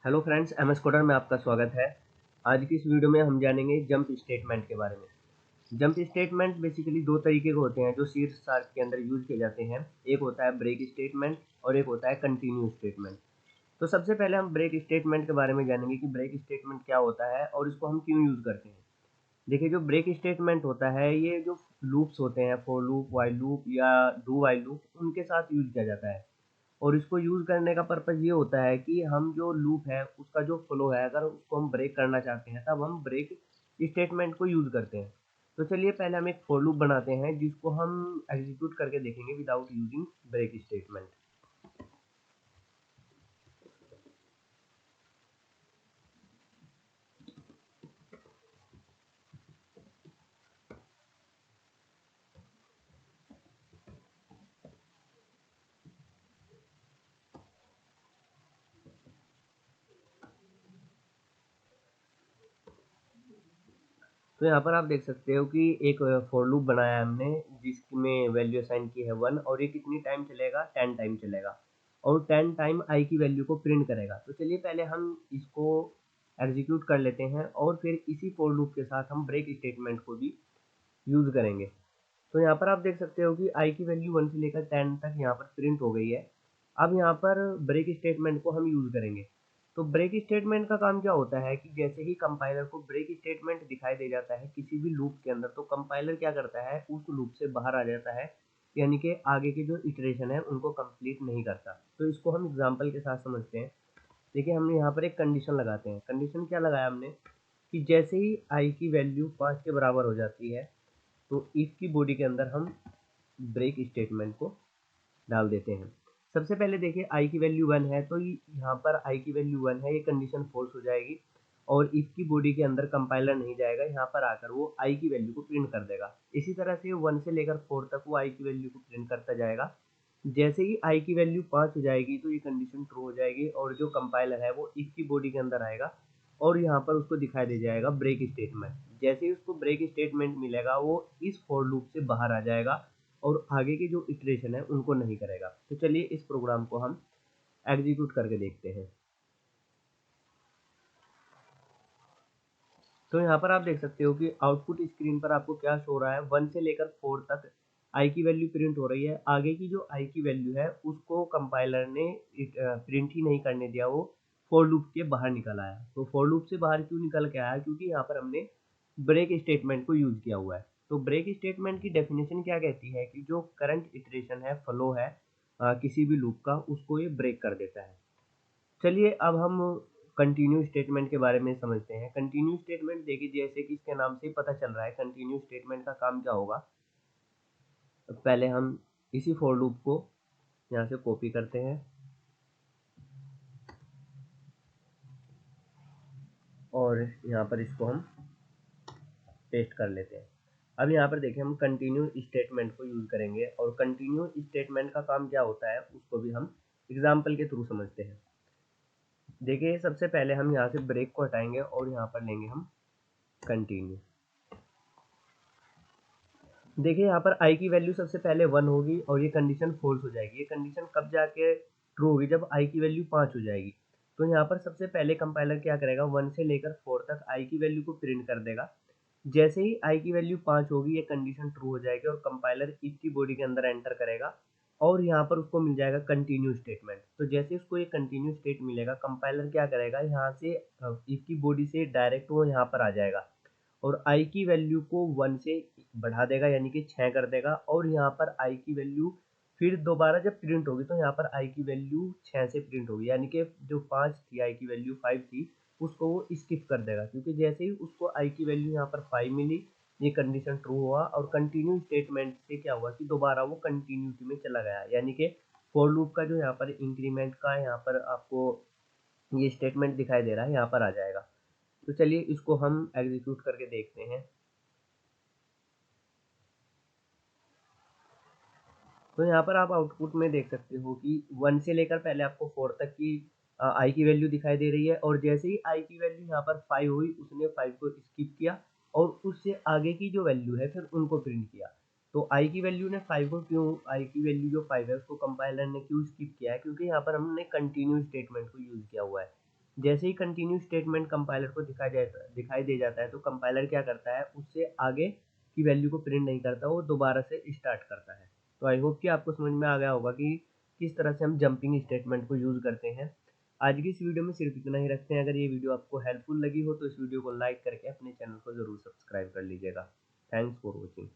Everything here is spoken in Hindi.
Hello friends, M S coder में आपका स्वागत है। आज की इस वीडियो में हम जानेंगे जंप स्टेटमेंट के बारे में। जंप स्टेटमेंट बेसिकली दो तरीके के होते हैं जो सी शार्प के अंदर यूज किए जाते हैं। एक होता है ब्रेक स्टेटमेंट और एक होता है कंटिन्यू स्टेटमेंट। तो सबसे पहले हम ब्रेक स्टेटमेंट के बारे में जानेंगे कि ब्रेक स्टेटमेंट क्या होता है और इसको हम क्यों यूज़ करते हैं। देखिए, जो ब्रेक स्टेटमेंट होता है ये जो लूप्स होते हैं, फॉर लूप, व्हाइल लूप या डू व्हाइल लूप, उनके साथ यूज किया जाता है। और इसको यूज़ करने का पर्पज़ ये होता है कि हम जो लूप है उसका जो फ्लो है, अगर उसको हम ब्रेक करना चाहते हैं तब हम ब्रेक स्टेटमेंट को यूज़ करते हैं। तो चलिए पहले हम एक फॉर लूप बनाते हैं जिसको हम एग्जीक्यूट करके देखेंगे विदाउट यूजिंग ब्रेक स्टेटमेंट। तो यहाँ पर आप देख सकते हो कि एक फॉर लूप बनाया है हमने जिसमें वैल्यू असाइन की है 1 और ये कितनी टाइम चलेगा, 10 टाइम चलेगा और 10 टाइम आई की वैल्यू को प्रिंट करेगा। तो चलिए पहले हम इसको एग्जीक्यूट कर लेते हैं और फिर इसी फॉर लूप के साथ हम ब्रेक स्टेटमेंट को भी यूज़ करेंगे। तो यहाँ पर आप देख सकते हो कि आई की वैल्यू 1 से लेकर 10 तक यहाँ पर प्रिंट हो गई है। अब यहाँ पर ब्रेक स्टेटमेंट को हम यूज़ करेंगे। तो ब्रेक स्टेटमेंट का काम क्या होता है कि जैसे ही कंपाइलर को ब्रेक स्टेटमेंट दिखाई दे जाता है किसी भी लूप के अंदर, तो कंपाइलर क्या करता है, उस लूप से बाहर आ जाता है, यानी कि आगे के जो इटरेशन है उनको कंप्लीट नहीं करता। तो इसको हम एग्जांपल के साथ समझते हैं। देखिए, हमने यहाँ पर एक कंडीशन लगाते हैं। कंडीशन क्या लगाया हमने कि जैसे ही आई की वैल्यू 5 के बराबर हो जाती है तो इफ की बॉडी के अंदर हम ब्रेक स्टेटमेंट को डाल देते हैं। सबसे पहले देखिए, आई की वैल्यू 1 है तो यहाँ पर आई की वैल्यू 1 है, ये कंडीशन फॉल्स हो जाएगी और इफ की बॉडी के अंदर कंपाइलर नहीं जाएगा, यहाँ पर आकर वो आई की वैल्यू को प्रिंट कर देगा। इसी तरह से 1 से लेकर 4 तक वो आई की वैल्यू को प्रिंट करता जाएगा। जैसे ही आई की वैल्यू 5 हो जाएगी तो ये कंडीशन ट्रू हो जाएगी और जो कंपाइलर है वो इफ की बॉडी के अंदर आएगा और यहाँ पर उसको दिखाई दे जाएगा ब्रेक स्टेटमेंट। जैसे ही उसको ब्रेक स्टेटमेंट मिलेगा वो इस फॉर लूप से बाहर आ जाएगा और आगे की जो इटरेशन है उनको नहीं करेगा। तो चलिए इस प्रोग्राम को हम एग्जीक्यूट करके देखते हैं। तो यहाँ पर आप देख सकते हो कि आउटपुट स्क्रीन पर आपको क्या शो रहा है, 1 से लेकर 4 तक आई की वैल्यू प्रिंट हो रही है। आगे की जो आई की वैल्यू है उसको कंपाइलर ने प्रिंट ही नहीं करने दिया, वो फॉर लूप के बाहर निकल आया। तो फॉर लूप से बाहर क्यों निकल के आया, क्योंकि यहाँ पर हमने ब्रेक स्टेटमेंट को यूज किया हुआ है। तो ब्रेक स्टेटमेंट की डेफिनेशन क्या कहती है कि जो करंट इटरेशन है, फ्लो है किसी भी लूप का, उसको ये ब्रेक कर देता है। चलिए अब हम कंटिन्यू स्टेटमेंट के बारे में समझते हैं। कंटिन्यू स्टेटमेंट देखिए, जैसे कि इसके नाम से ही पता चल रहा है कंटिन्यू स्टेटमेंट का काम क्या होगा। तो पहले हम इसी फॉर लूप को यहाँ से कॉपी करते हैं और यहाँ पर इसको हम पेस्ट कर लेते हैं। अब यहाँ पर देखिए, हम कंटिन्यू स्टेटमेंट को यूज़ करेंगे और कंटिन्यू स्टेटमेंट का काम क्या होता है उसको भी हम एग्जाम्पल के थ्रू समझते हैं। देखिए, सबसे पहले हम यहाँ से ब्रेक को हटाएंगे और यहाँ पर लेंगे हम कंटिन्यू। देखिए, यहाँ पर आई की वैल्यू सबसे पहले 1 होगी और ये कंडीशन फॉल्स हो जाएगी। ये कंडीशन कब जाके ट्रू होगी, जब आई की वैल्यू 5 हो जाएगी। तो यहाँ पर सबसे पहले कंपाइलर क्या करेगा, 1 से लेकर 4 तक आई की वैल्यू को प्रिंट कर देगा। जैसे ही आई की वैल्यू 5 होगी ये कंडीशन ट्रू हो जाएगी और कंपाइलर इफ की बॉडी के अंदर एंटर करेगा और यहाँ पर उसको मिल जाएगा कंटिन्यू स्टेटमेंट। तो जैसे उसको ये कंटिन्यू स्टेट मिलेगा, कंपाइलर क्या करेगा, यहाँ से इफ की बॉडी से डायरेक्ट वो यहाँ पर आ जाएगा और आई की वैल्यू को 1 से बढ़ा देगा, यानी कि 6 कर देगा और यहाँ पर आई की वैल्यू फिर दोबारा जब प्रिंट होगी तो यहाँ पर आई की वैल्यू 6 से प्रिंट होगी, यानी कि जो 5 थी आई की वैल्यू 5 थी उसको वो स्किप कर देगा, क्योंकि जैसे ही उसको आई की वैल्यू यहाँ पर 5 मिली ये कंडीशन ट्रू हुआ और कंटिन्यू स्टेटमेंट से क्या हुआ कि दोबारा वो कंटिन्यूटी में चला गया, यानी कि फॉर लूप का जो यहाँ पर इंक्रीमेंट का यहाँ पर आपको ये स्टेटमेंट दिखाई दे रहा है यहाँ पर आ जाएगा। तो चलिए इसको हम एग्जीक्यूट करके देखते हैं। तो यहाँ पर आप आउटपुट में देख सकते हो कि 1 से लेकर पहले आपको 4 तक की आई की वैल्यू दिखाई दे रही है और जैसे ही आई की वैल्यू यहाँ पर 5 हुई उसने 5 को स्किप किया और उससे आगे की जो वैल्यू है फिर उनको प्रिंट किया। तो आई की वैल्यू ने 5 को क्यों, आई की वैल्यू जो 5 है उसको कंपाइलर ने क्यों स्किप किया है, क्योंकि यहाँ पर हमने कंटिन्यू स्टेटमेंट को यूज़ किया हुआ है। जैसे ही कंटिन्यू स्टेटमेंट कंपाइलर को दिखाई दे जाता है, तो कंपाइलर क्या करता है, उससे आगे की वैल्यू को प्रिंट नहीं करता, वो दोबारा से स्टार्ट करता है। तो आई होप कि आपको समझ में आ गया होगा कि किस तरह से हम जंपिंग स्टेटमेंट को यूज़ करते हैं। आज की इस वीडियो में सिर्फ इतना ही रखते हैं। अगर ये वीडियो आपको हेल्पफुल लगी हो तो इस वीडियो को लाइक करके अपने चैनल को ज़रूर सब्सक्राइब कर लीजिएगा। Thanks for watching.